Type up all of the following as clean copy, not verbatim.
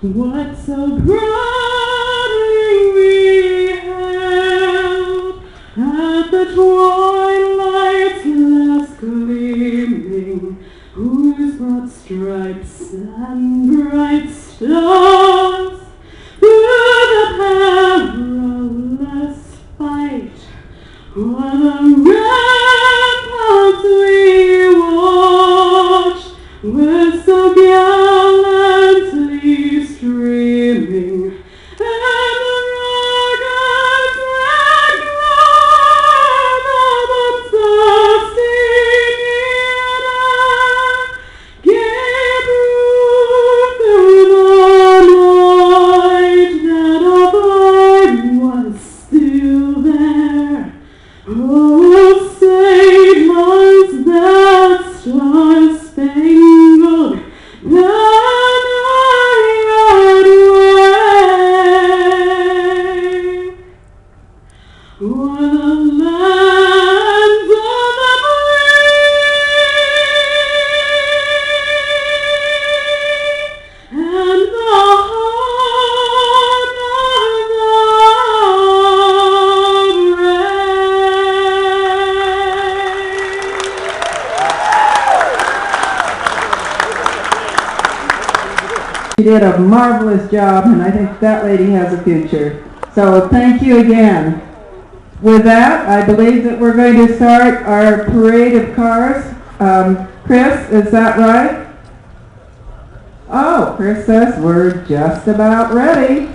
what so proudly we held at the twilight's last gleaming, whose broad stripes and bright stars through the perilous fight o'er the ramparts we watched were so gallantly streaming, and the rugged red glare of the bursting air gave proof through the night that our flag was still there. Oh, say was that star-spangled banner yet wave o'er the lands of the free and the heart of the brave. She did a marvelous job, and I think that lady has a future. So thank you again. With that, I believe that we're going to start our parade of cars. Chris, is that right? Oh, Chris says we're just about ready.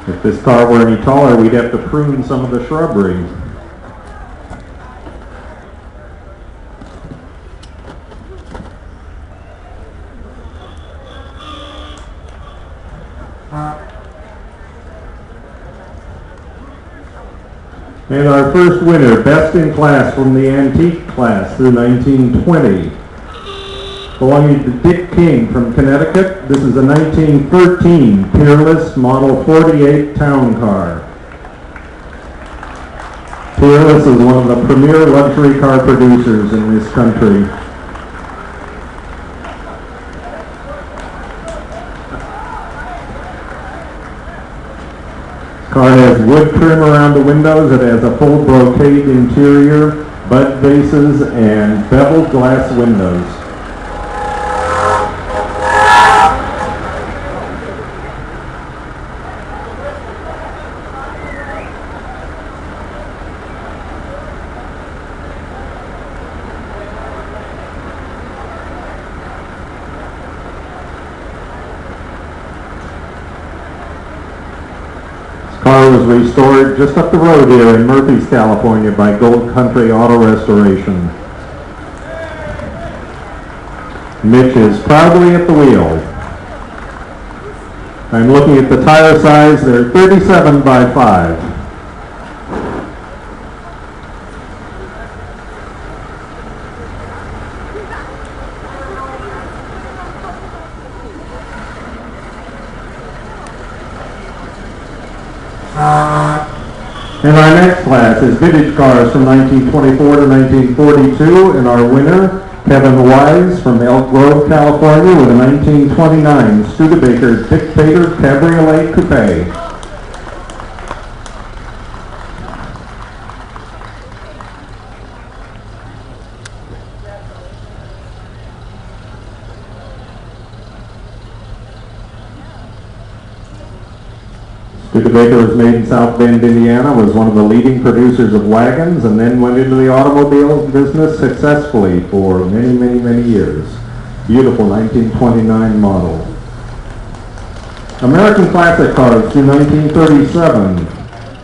If this car were any taller, we'd have to prune some of the shrubbery. And our first winner, best in class from the antique class through 1920. Belonging to Dick King from Connecticut, this is a 1913 Peerless Model 48 town car. Peerless is one of the premier luxury car producers in this country. This car has wood trim around the windows. It has a full brocade interior, bud vases, and beveled glass windows. Car was restored just up the road here in Murphy's, California by Gold Country Auto Restoration. Mitch is proudly at the wheel. I'm looking at the tire size. They're 37 by 5. And our next class is vintage cars from 1924 to 1942, and our winner, Kevin Wise from Elk Grove, California, with a 1929 Studebaker Dictator Cabriolet Coupe. Studebaker was made in South Bend, Indiana, was one of the leading producers of wagons, and then went into the automobile business successfully for many, many, many years. Beautiful 1929 model. American classic cars through 1937.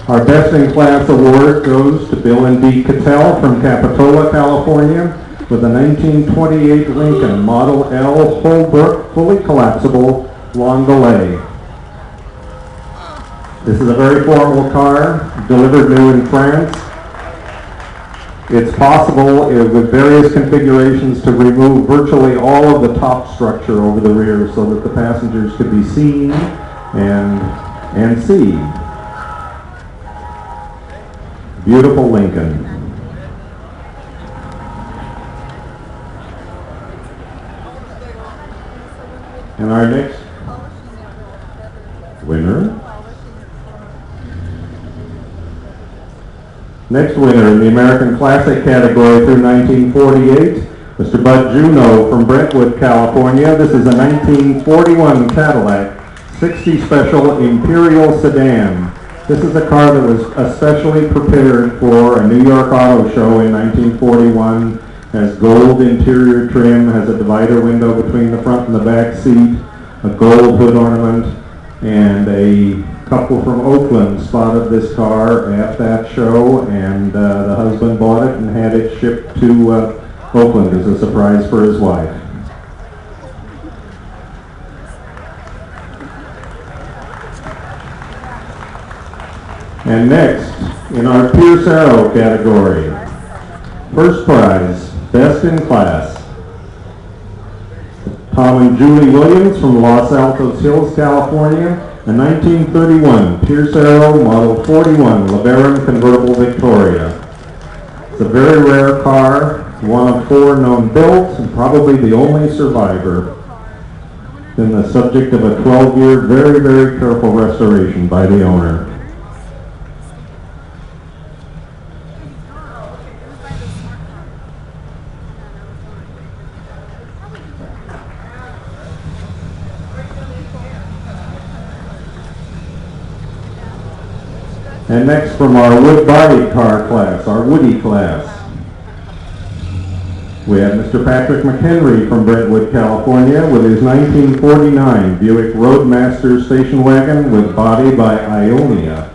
Our Best in Class award goes to Bill and Dee Cattell from Capitola, California, with a 1928 Lincoln Model L Holbrook fully collapsible long delay. This is a very formal car, delivered new in France. It's possible with various configurations to remove virtually all of the top structure over the rear so that the passengers could be seen and see. Beautiful Lincoln. And our next winner. Next winner in the American Classic category through 1948, Mr. Bud Juneau from Brentwood, California. This is a 1941 Cadillac 60 Special Imperial Sedan. This is a car that was especially prepared for a New York Auto Show in 1941. Has gold interior trim, has a divider window between the front and the back seat, a gold hood ornament, and a couple from Oakland spotted this car at that show, and the husband bought it and had it shipped to Oakland as a surprise for his wife. And next, in our Pierce Arrow category, first prize, Best in Class, Tom and Julie Williams from Los Altos Hills, California, a 1931 Pierce Arrow Model 41 LeBaron convertible Victoria. It's a very rare car, one of 4 known built, and probably the only survivor. Been the subject of a 12-year, very, very careful restoration by the owner. And next from our wood body car class, our Woody class, we have Mr. Patrick McHenry from Brentwood, California, with his 1949 Buick Roadmaster station wagon with body by Ionia.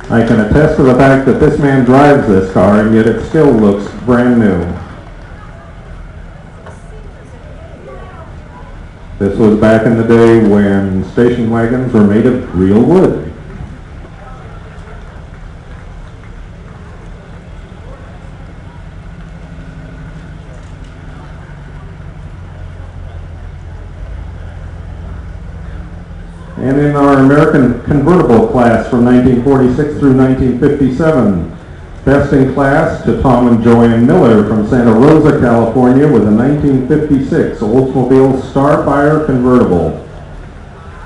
I can attest to the fact that this man drives this car, and yet it still looks brand new. This was back in the day when station wagons were made of real wood. And in our American convertible class from 1946 through 1957, Best in Class to Tom and Joanne Miller from Santa Rosa, California, with a 1956 Oldsmobile Starfire convertible.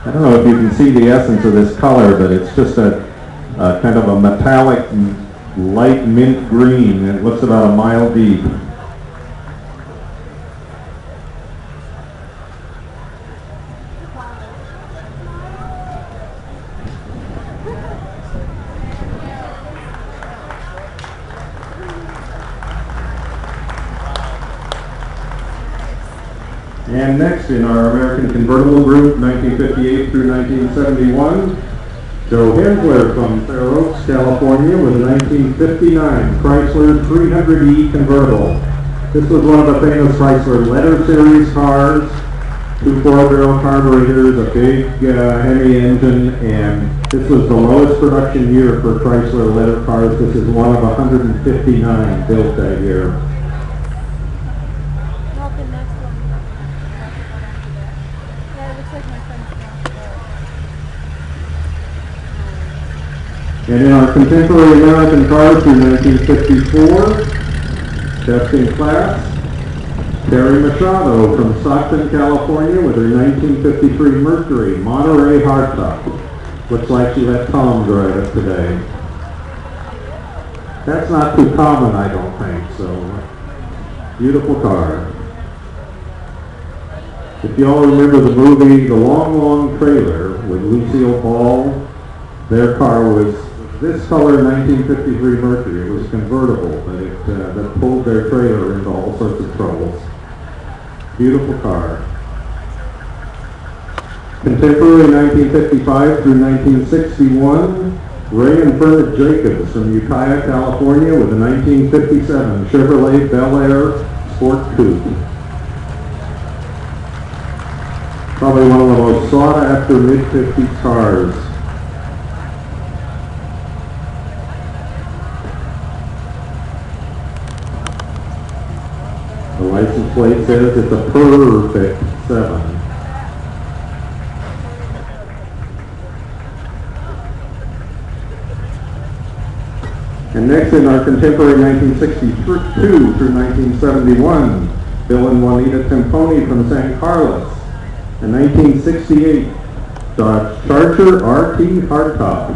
I don't know if you can see the essence of this color, but it's just a kind of a metallic light mint green. It looks about a mile deep. And next in our American Convertible Group, 1958 through 1971, Joe Hensler from Fair Oaks, California, with a 1959 Chrysler 300E convertible. This was one of the famous Chrysler Letter Series cars, 2 4-barrel carburetors, a big Hemi engine, and this was the lowest production year for Chrysler Letter cars. This is one of 159 built that year. And in our contemporary American cars through 1954, Best in Class, Terry Machado from Stockton, California, with her 1953 Mercury Monterey hardtop. Looks like she let Tom drive it today. That's not too common, I don't think, so beautiful car. If you all remember the movie The Long, Long Trailer with Lucille Ball, their car was this color 1953 Mercury. It was convertible, but that pulled their trailer into all sorts of troubles. Beautiful car. Contemporary 1955 through 1961, Ray and Bernard Jacobs from Ukiah, California with a 1957 Chevrolet Bel Air Sport Coupe. Probably one of the most sought after mid-50s cars. The license plate says it's a perfect 7. And next in our contemporary 1962 through 1971, Bill and Juanita Temponi from San Carlos. A 1968 Dodge Charger RT hardtop,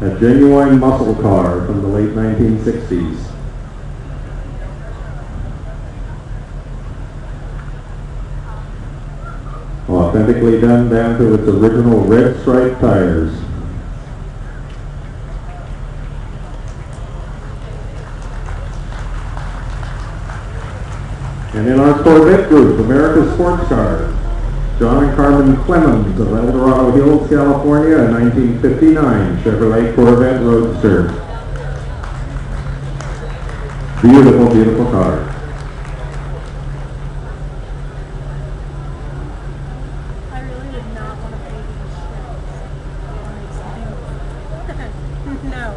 a genuine muscle car from the late 1960s. Authentically done down to its original red stripe tires. And in our Corvette group, America's Sports Cars, John and Carmen Clemens of El Dorado Hills, California, a 1959 Chevrolet Corvette Roadster. Beautiful, beautiful car. I really did not want to pay these shirts. No.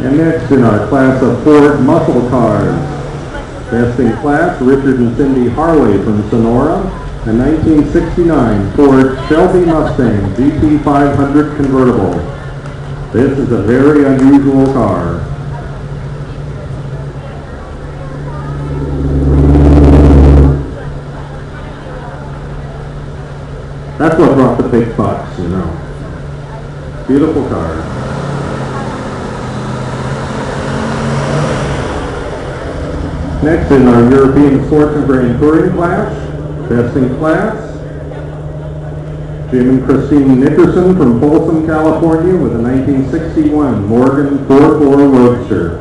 And next in our class of Ford muscle cars, best in class, Richard and Cindy Harley from Sonora, a 1969 Ford Shelby Mustang GT500 convertible. This is a very unusual car. That's what brought the big bucks, you know. Beautiful car. Next in our European Sports and Grand Touring class, best in class, Jim and Christine Nickerson from Folsom, California with a 1961 Morgan 4.4 Roadster.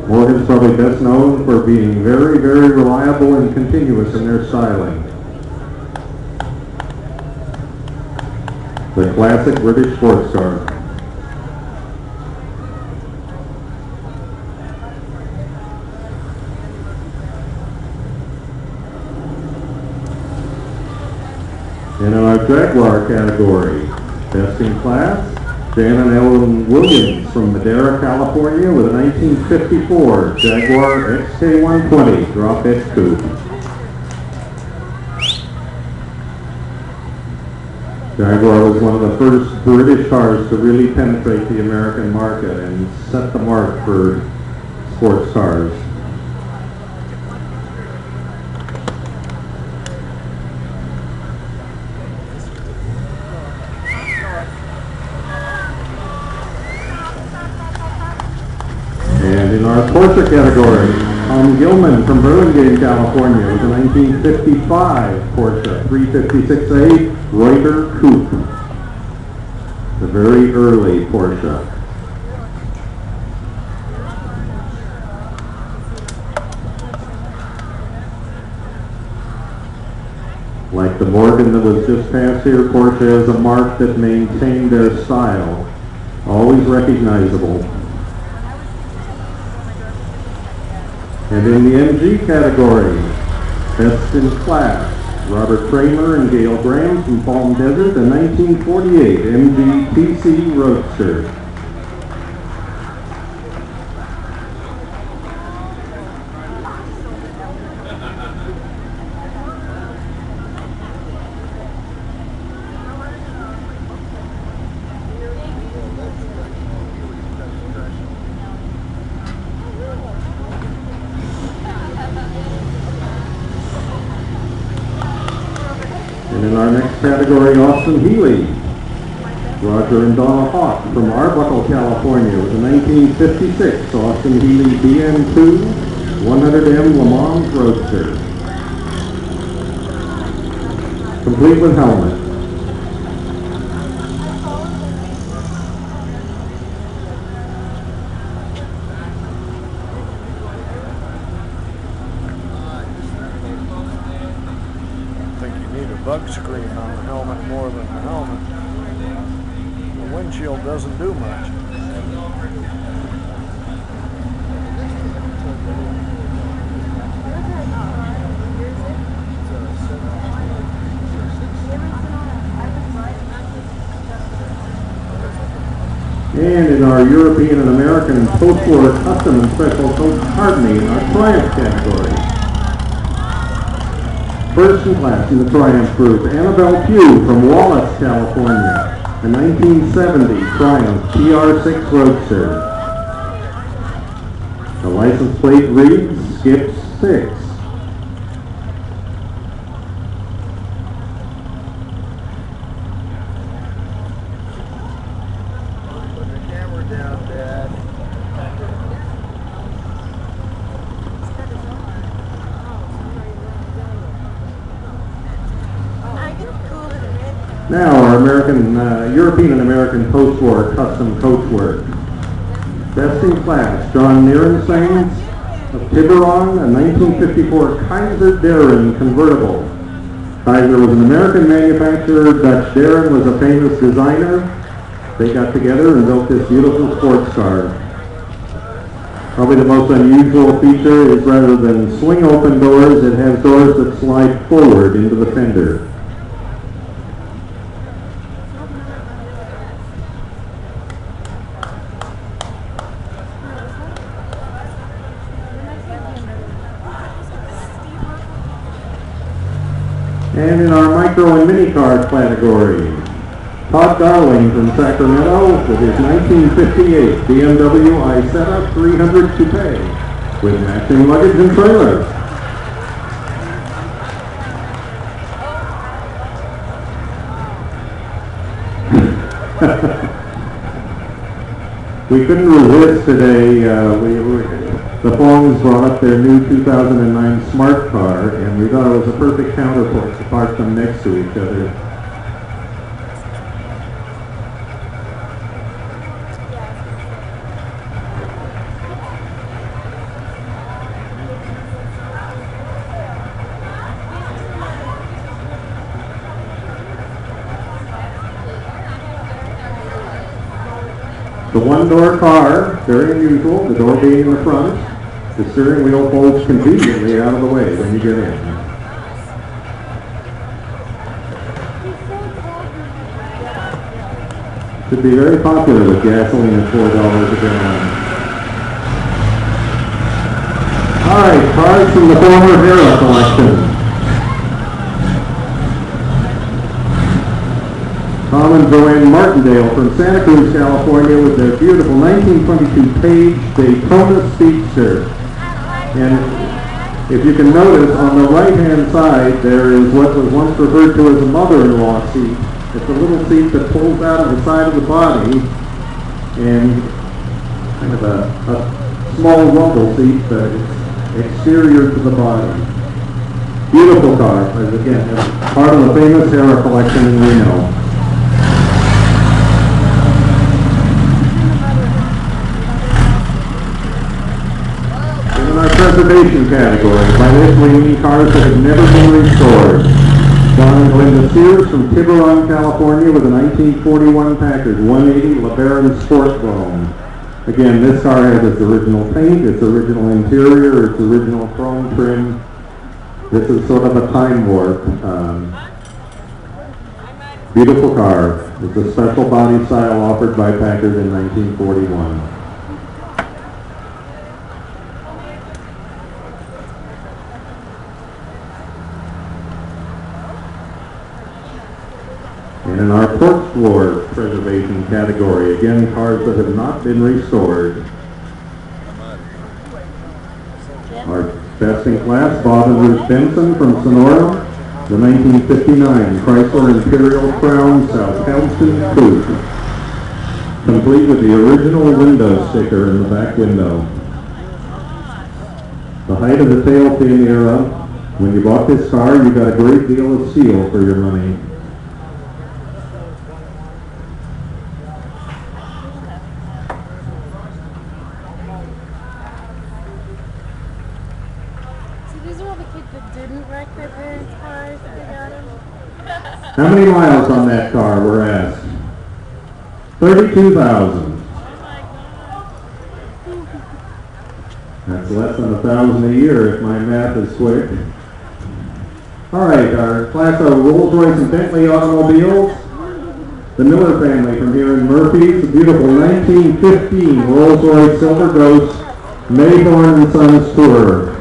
Morgan's probably best known for being very, very reliable and continuous in their styling. The classic British sports car. And in our Jaguar category, best in class, Dan and Ellen Williams from Madera, California with a 1954 Jaguar XK120 drop edge coupe. Jaguar was one of the first British cars to really penetrate the American market and set the mark for sports cars. And in our Porsche category, Tom Gilman from Burlingame, California with a 1955 Porsche 356A Reuter Coupe. The very early Porsche. Like the Morgan that was just passed here, Porsche has a mark that maintained their style. Always recognizable. And in the MG category, best in class, Robert Kramer and Gail Graham from Palm Desert, a 1948 MG TC Roadster. And in our next category, Austin Healy, Roger and Donna Hawk from Arbuckle, California with a 1956 Austin Healy BM2 100M Le Mans Roadster. Complete with helmet. screen on the helmet more than the helmet. The windshield doesn't do much. And in our European and American post-war custom and special coach Harmony in our Triumph category. First in class in the Triumph group, Annabelle Pugh from Wallace, California, a 1970 Triumph TR6 Roadster. The license plate reads Skips 6. Now our European and American post-war custom coach work. Best in class, John Nierensang of Tiburon, a 1954 Kaiser Darren convertible. Kaiser was an American manufacturer. Dutch Darren was a famous designer. They got together and built this beautiful sports car. Probably the most unusual feature is rather than swing open doors, it has doors that slide forward into the fender. And in our micro and mini car category, Todd Darling from Sacramento with his 1958 BMW Isetta 300 Coupe with matching luggage and trailer. We couldn't resist today. The phones brought up their new 2009 smart car, and we thought it was a perfect counterpoint to park them next to each other. The one-door car, very unusual, the door being in the front. The steering wheel folds conveniently out of the way when you get in. Should be very popular with gasoline at $4 a gallon. All right, cars from the former Hera collection. Tom and Joanne Martindale from Santa Cruz, California with their beautiful 1922 Page Daytona Speedster. And if you can notice, on the right-hand side, there is what was once referred to as a mother-in-law seat. It's a little seat that pulls out of the side of the body, and kind of a small rumble seat, but it's exterior to the body. Beautiful car, as again, it's part of the famous Hera collection in Reno. Our preservation category. By this we mean cars that have never been restored. John and Glenda Sears from Tiburon, California with a 1941 Packard 180 LeBaron Sport Chrome. Again, this car has its original paint, its original interior, its original chrome trim. This is sort of a time warp. Beautiful car. It's a special body style offered by Packard in 1941. And in our post-war preservation category, again, cars that have not been restored. Our best in class, Bob and Ruth Benson from Sonora, the 1959 Chrysler Imperial Crown Southampton Coupe, complete with the original window sticker in the back window. The height of the tailpin era, when you bought this car, you got a great deal of steel for your money. These are all the kids that didn't wreck their parents' cars that they got them. How many miles on that car, we're asked? 32,000. That's less than 1,000 a year if my math is quick. All right, our class of Rolls-Royce and Bentley automobiles. The Miller family from here in Murphy, the beautiful 1915 Rolls-Royce Silver Ghost Mayborn and Sons Tour.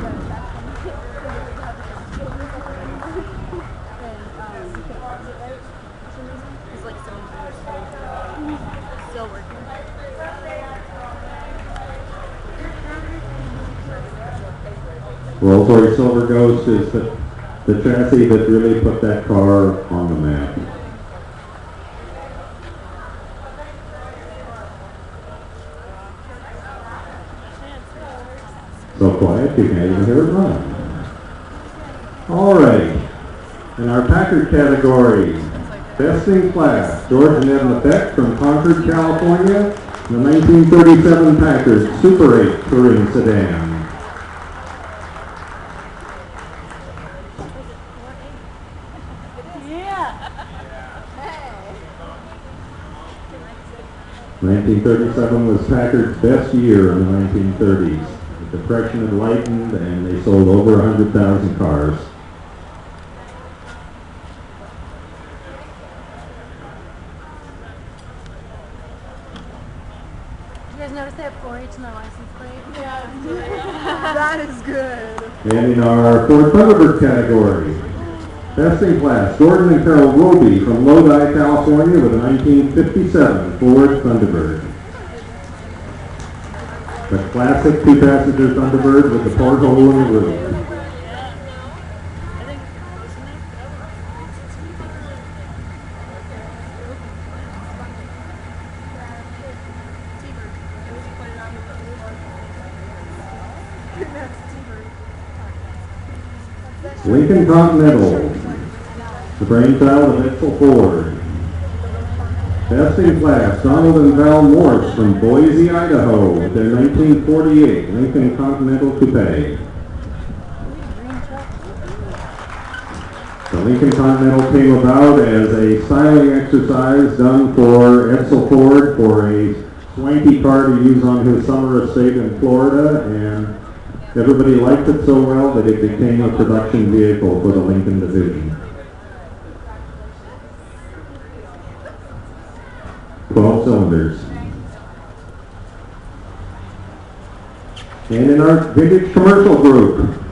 Rolls-Royce Silver Ghost is the chassis that really put that car on the map. So quiet, you can't even hear it run. All right, in our Packard category, best in class, George and Edna Beck from Concord, California, the 1937 Packard Super 8 touring sedan. Yeah. 1937 was Packard's best year in the 1930s. The Depression had lightened and they sold over 100,000 cars. You guys notice they have 4H in their license plate? Yeah. That is good. And in our Ford Thunderbird category, best in class, Gordon and Carol Roby from Lodi, California with a 1957 Ford Thunderbird. The classic two-passenger Thunderbird with the porthole in the roof. Lincoln Continental, the brainchild of Edsel Ford. Best in class, Donald and Val Morse from Boise, Idaho, with their 1948 Lincoln Continental Coupe. The Lincoln Continental came about as a styling exercise done for Edsel Ford for a swanky car to use on his summer estate in Florida, and everybody liked it so well that it became a production vehicle for the Lincoln division. 12 cylinders. And in our vintage commercial group,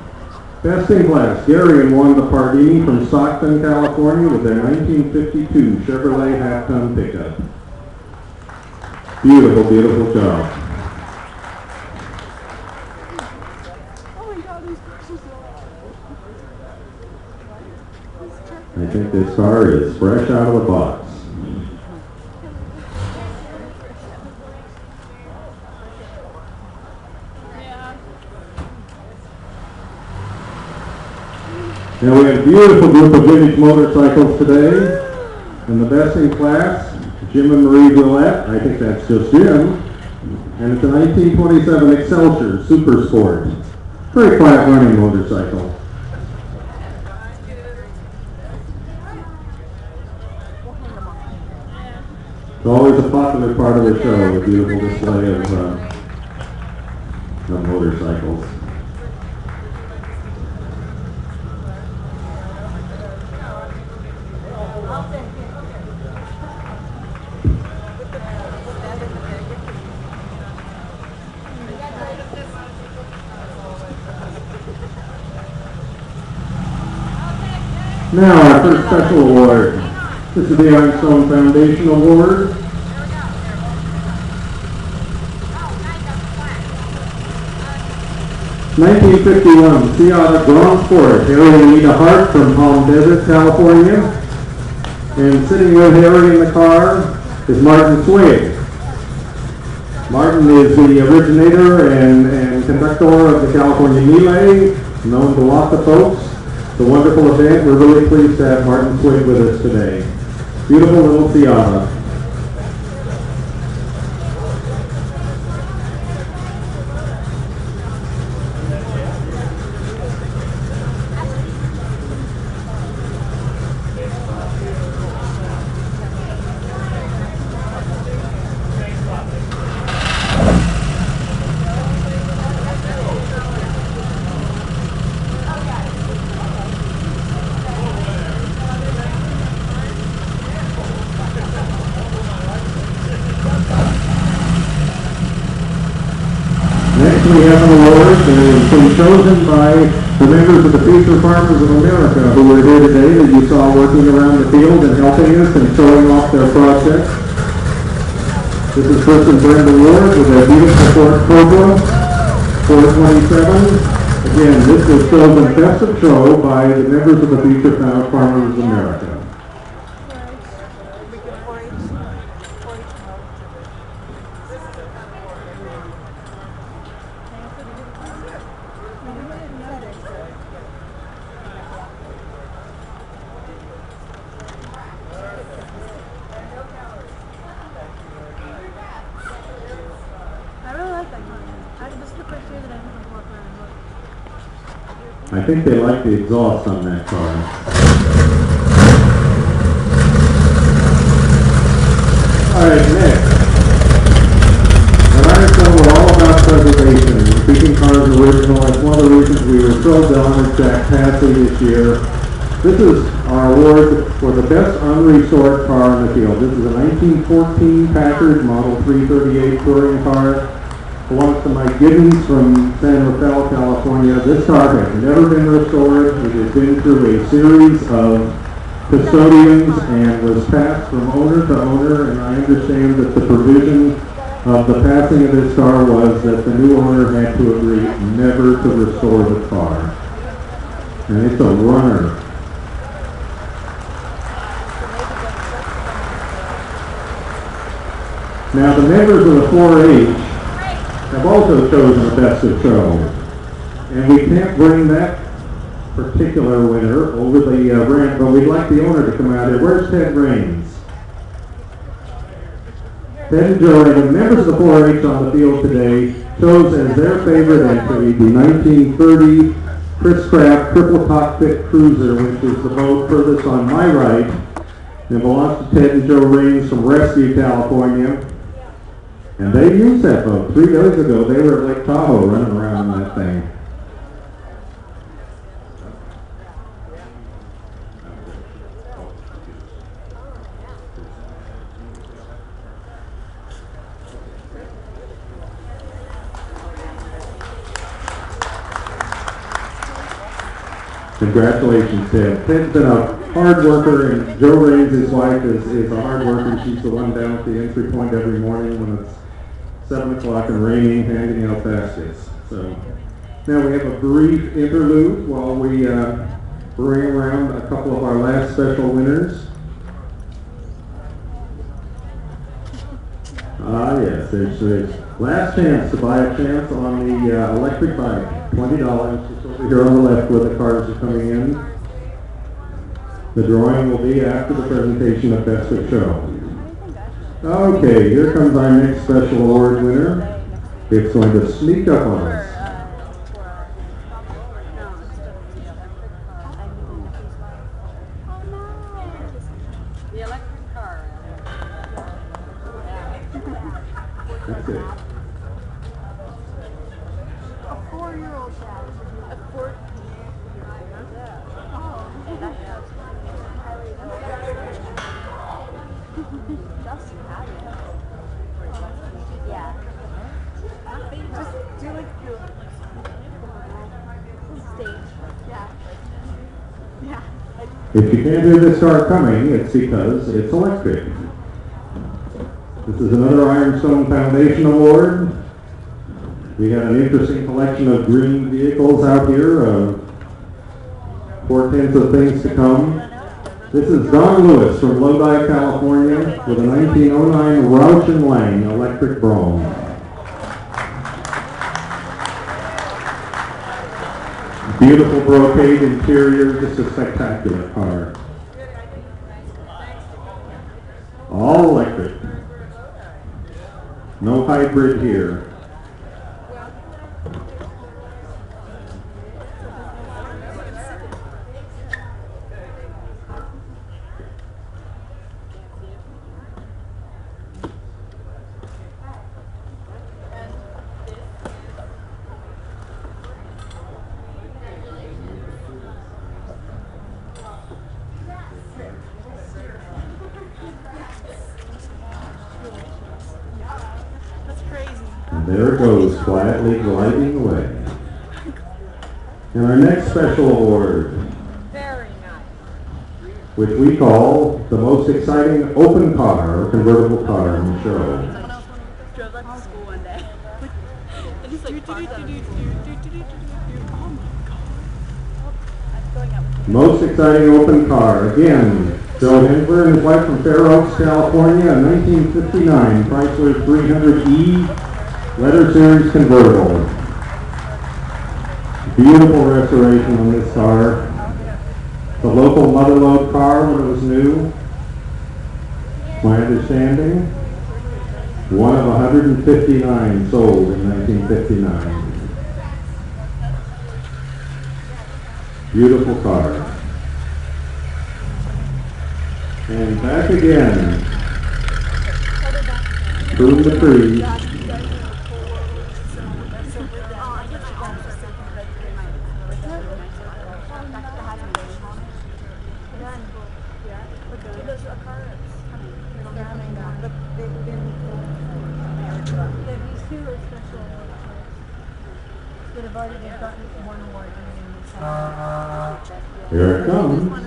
best in class, Gary and Wanda Pardini from Stockton, California with their 1952 Chevrolet half-ton pickup. Beautiful, beautiful job. I think this car is fresh out of the box. Now we have a beautiful group of vintage motorcycles today. And the best in class, Jim and Marie Willette, I think that's just Jim. And it's a 1927 Excelsior Super Sport. Very quiet running motorcycle. It's always a popular part of the show, the beautiful display of motorcycles. Now our first special award. This is the Ironstone Foundation Award. '51 Seattle Grand Sport, Harry and Anita Hart from Palm Desert, California. And sitting with Harry in the car is Martin Swig. Martin is the originator and conductor of the California Melee, known to lots of folks. It's a wonderful event. We're really pleased to have Martin Swig with us today. Beautiful little Seattle. we have an award that has been chosen by the members of the Future Farmers of America who were here today that you saw working around the field and helping us and showing off their projects. This is Chris and Brenda Ward with a beautiful Ford Cobra 427. Again, this was chosen Best of Show by the members of the Future Farmers of America. I think they like the exhaust on that car. All right, next. At Ironstone, we're all about preservation. Keeping cars original. That's one of the reasons we were thrilled to honor Jack Passy this year. This is our award for the best unrestored car in the field. This is a 1914 Packard Model 338 touring car. Belongs to Mike Gibbons from San Rafael, California. This car has never been restored. It has been through a series of custodians and was passed from owner to owner, and I understand that the provision of the passing of this car was that the new owner had to agree never to restore the car. And it's a runner. Now the members of the 4-H have also chosen the Best of Show. And we can't bring that particular winner over the ramp, but we'd like the owner to come out here. Where's Ted Raines? Ted and Joe, the members of the 4-H on the field today, chose as their favorite entry the 1930 Chris Craft Triple Cockpit Cruiser, which is the boat furthest on my right, and belongs to Ted and Joe Raines from Rescue, California. And they used that boat. 3 days ago, they were at Lake Tahoe running around in that thing. Congratulations, Ted. Ted's been a hard worker, and Joe Raines, his wife, is a hard worker. She's the one down at the entry point every morning when it's 7 o'clock and raining, handing out baskets. So now we have a brief interlude while we bring around a couple of our last special winners. Yes, there's last chance to buy a chance on the electric bike. $20, just over here on the left where the cars are coming in. The drawing will be after the presentation of Best of Show. Okay, here comes our next special award winner. It's going to sneak up on us. The electric car. That's it. A 4-year-old dad. A 4. Oh, Justin had it. Yeah. Just do like the stage. Yeah. Yeah. If you can't hear this car coming, it's because it's electric. This is another Ironstone Foundation Award. We have an interesting collection of green vehicles out here, portents of things to come. This is Don Lewis from Lodi, California, with a 1909 Roush & Lang electric Brougham. Beautiful brocade interior, just a spectacular car. All electric. No hybrid here. There it goes, quietly gliding away. And our next special award, Very nice. which we call the most exciting open car or convertible car in the show. Drove that to school one day. And he's like, oh my god. I'm going out with Most exciting open car, again, Bill Hensler and his wife from Fair Oaks, California, a 1959 Chrysler 300E letter series convertible. Beautiful restoration on this car. The local motherlode car when it was new. My understanding, one of 159 sold in 1959. Beautiful car. And back again. Through the trees. Here it comes.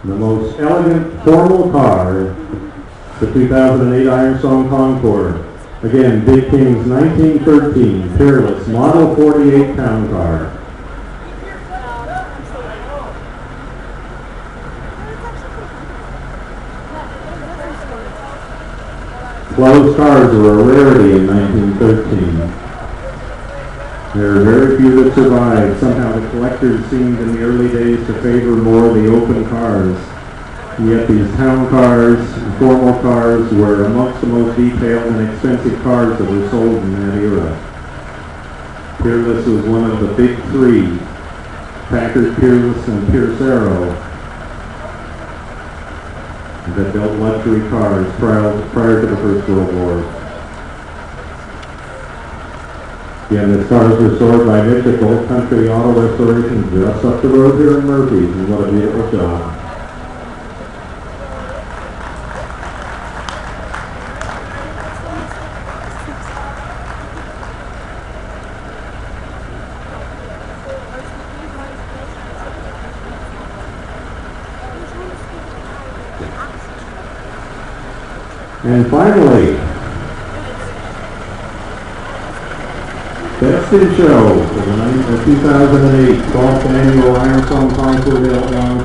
The most elegant, formal car, the 2008 Ironstone Concord. Again, Big King's 1913 Peerless Model 48 town car. Closed cars were a rarity in 1913. There are very few that survived. Somehow the collectors seemed in the early days to favor more the open cars. And yet these town cars, formal cars, were amongst the most detailed and expensive cars that were sold in that era. Peerless was one of the big three, Packard, Peerless, and Pierce Arrow, that built luxury cars prior to the First World War. Again, this car is restored by Mitchell Country Auto Restoration just up the road here in Murphy. And what a beautiful job. And finally, Best in Show for the 2008 12th Annual Ironstone Concord Illinois.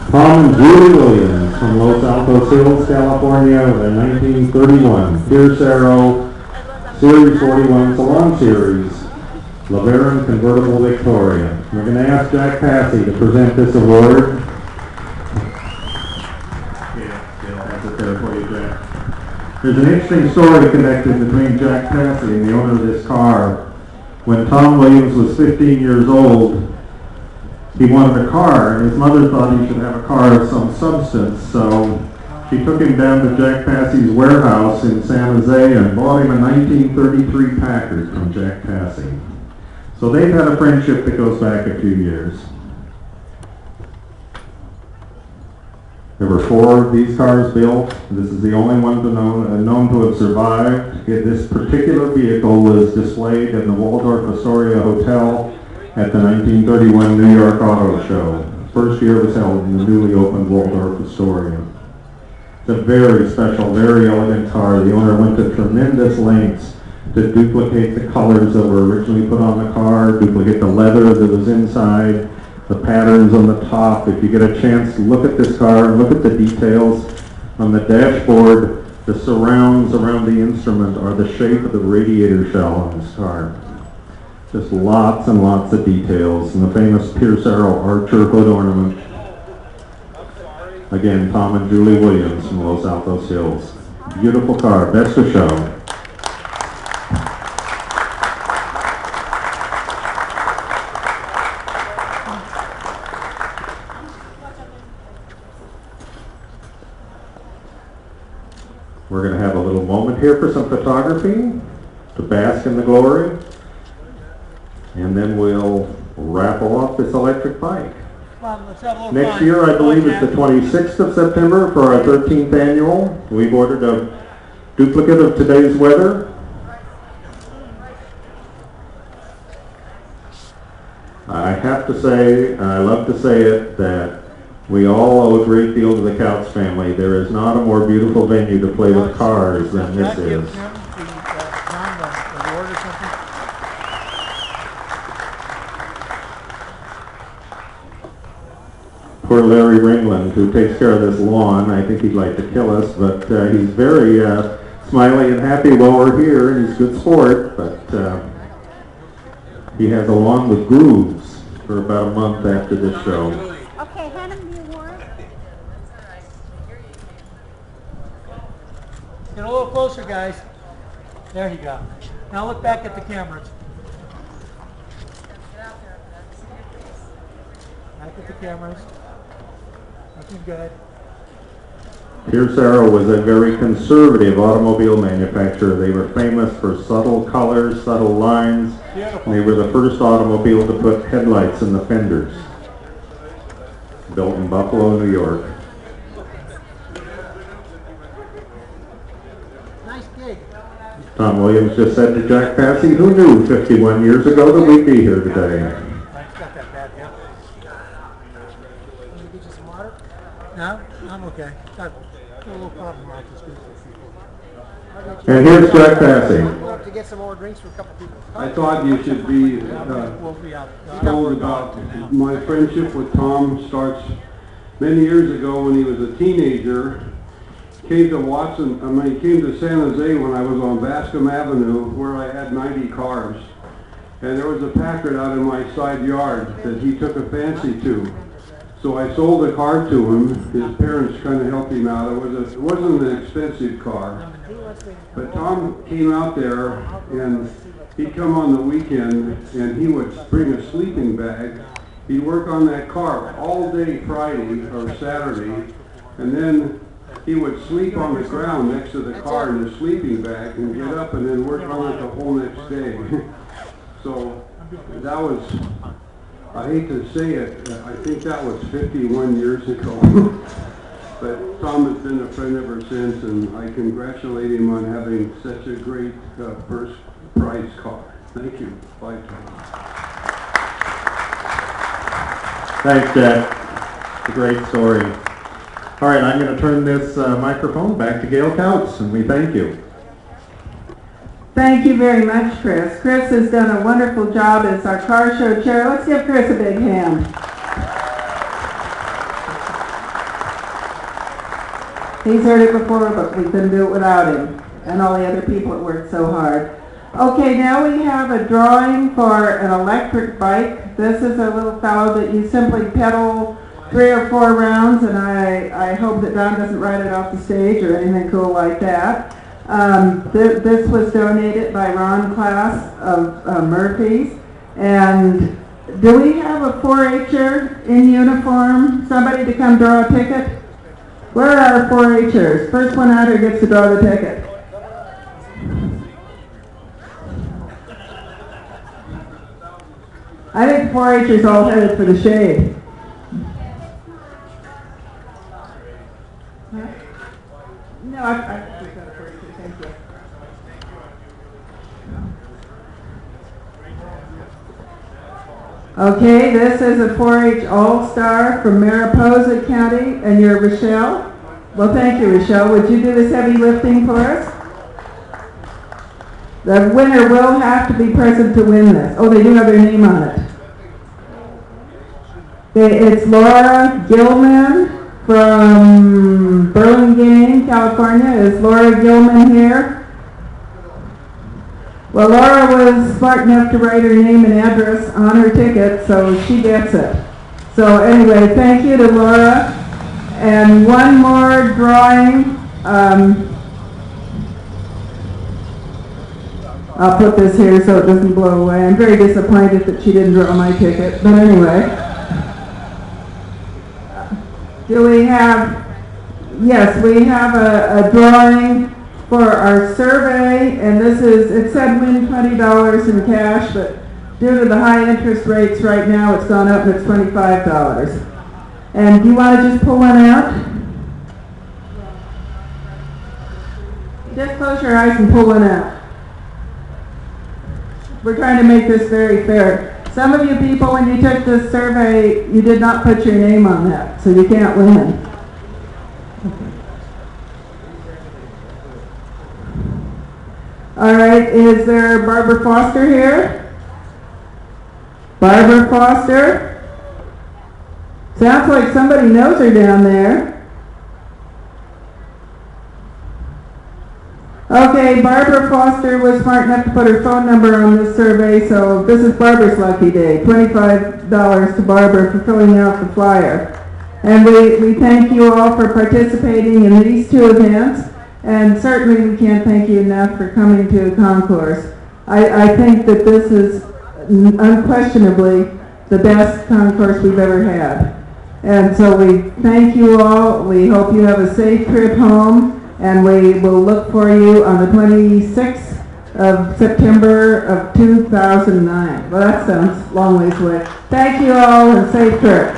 Tom and Julie Williams from Los Altos Hills, California, with a 1931 Pierce Arrow Series 41 Salon Series LeBaron Convertible Victoria. We're going to ask Jack Passy to present this award. There's an interesting story connected between Jack Passy and the owner of this car. When Tom Williams was 15 years old, he wanted a car, and his mother thought he should have a car of some substance, so she took him down to Jack Passy's warehouse in San Jose and bought him a 1933 Packard from Jack Passy. So they've had a friendship that goes back a few years. There were 4 of these cars built. This is the only one known to have survived. This particular vehicle was displayed in the Waldorf Astoria Hotel at the 1931 New York Auto Show. First year it was held in the newly opened Waldorf Astoria. It's a very special, very elegant car. The owner went to tremendous lengths to duplicate the colors that were originally put on the car, duplicate the leather that was inside, the patterns on the top. If you get a chance to look at this car, look at the details on the dashboard. The surrounds around the instrument are the shape of the radiator shell on this car. Just lots and lots of details. And the famous Pierce Arrow Archer hood ornament. Again, Tom and Julie Williams from Los Altos Hills. Beautiful car, best of show. We're going to have a little moment here for some photography to bask in the glory, and then we'll raffle off this electric bike. Come on, let's have a little Next fun. year, I believe Come it's on, the 26th of September for our 13th annual. We've ordered a duplicate of today's weather. I have to say, and I love to say it, that we all owe a great deal to the Couts family. There is not a more beautiful venue to play with cars than this is. John the award or something? Poor Larry Ringland, who takes care of this lawn. I think he'd like to kill us, but he's very smiley and happy while we're here, and he's a good sport, but he has a lawn with grooves for about a month after this show. Okay, hand him the award. Get a little closer, guys. There you go. Now look back at the cameras. Back at the cameras. Looking good. Pierce Arrow was a very conservative automobile manufacturer. They were famous for subtle colors, subtle lines. Beautiful. They were the first automobile to put headlights in the fenders. Built in Buffalo, New York. Nice gig. Tom Williams just said to Jack Passy, who knew 51 years ago that we'd be here today? It's not that bad, yeah. Want me to get you some water? No? I'm okay. Got a little problem like this good for people. And here's Jack Passy. We'll have to get some more drinks for a couple people. I thought you should be We'll be out. told about my friendship with Tom starts many years ago when he was a teenager. Came to San Jose when I was on Bascom Avenue where I had 90 cars. And there was a Packard out in my side yard that he took a fancy to. So I sold a car to him. His parents kind of helped him out. It wasn't an expensive car. But Tom came out there and he'd come on the weekend and he would bring a sleeping bag. He'd work on that car all day Friday or Saturday, and then he would sleep on the ground next to the car in the sleeping bag and get up and then work on it the whole next day. So that was, I hate to say it, I think that was 51 years ago. But Tom has been a friend ever since, and I congratulate him on having such a great first prize car. Thank you. Bye, Tom. Thanks, Jack. It's a great story. All right, I'm going to turn this microphone back to Gail Couts, and we thank you. Thank you very much, Chris. Chris has done a wonderful job as our car show chair. Let's give Chris a big hand. He's heard it before, but we couldn't do it without him and all the other people that worked so hard. Okay, now we have a drawing for an electric bike. This is a little fellow that you simply pedal 3 or 4 rounds, and I hope that Don doesn't ride it off the stage or anything cool like that. This was donated by Ron Class of Murphy's. And do we have a 4-H'er in uniform? Somebody to come draw a ticket? Where are our 4-H'ers? First one out here gets to draw the ticket. I think 4-H'ers all headed for the shade. Huh? No, I think we've got a 4-H'er, thank you. Okay, this is a 4-H All-Star from Mariposa County, and you're Rochelle? Well, thank you, Rochelle. Would you do this heavy lifting for us? The winner will have to be present to win this. Oh, they do have their name on it. It's Laura Gilman from Burlingame, California. Is Laura Gilman here? Well, Laura was smart enough to write her name and address on her ticket, so she gets it. So anyway, thank you to Laura. And one more drawing. I'll put this here so it doesn't blow away. I'm very disappointed that she didn't draw my ticket, but anyway. Do we have, yes, we have a drawing for our survey, and this is, it said win $20 in cash, but due to the high interest rates right now, it's gone up and it's $25. And do you want to just pull one out? Just close your eyes and pull one out. We're trying to make this very fair. Some of you people, when you took this survey, you did not put your name on that, so you can't win. All right, is there Barbara Foster here? Barbara Foster? Sounds like somebody knows her down there. Okay, Barbara Foster was smart enough to put her phone number on this survey, so this is Barbara's lucky day. $25 to Barbara for filling out the flyer. And we thank you all for participating in these two events, and certainly we can't thank you enough for coming to the concourse. I think that this is unquestionably the best concourse we've ever had. And so we thank you all. We hope you have a safe trip home. And we will look for you on the 26th of September of 2009. Well, that sounds a long ways away. Thank you all and safe trip.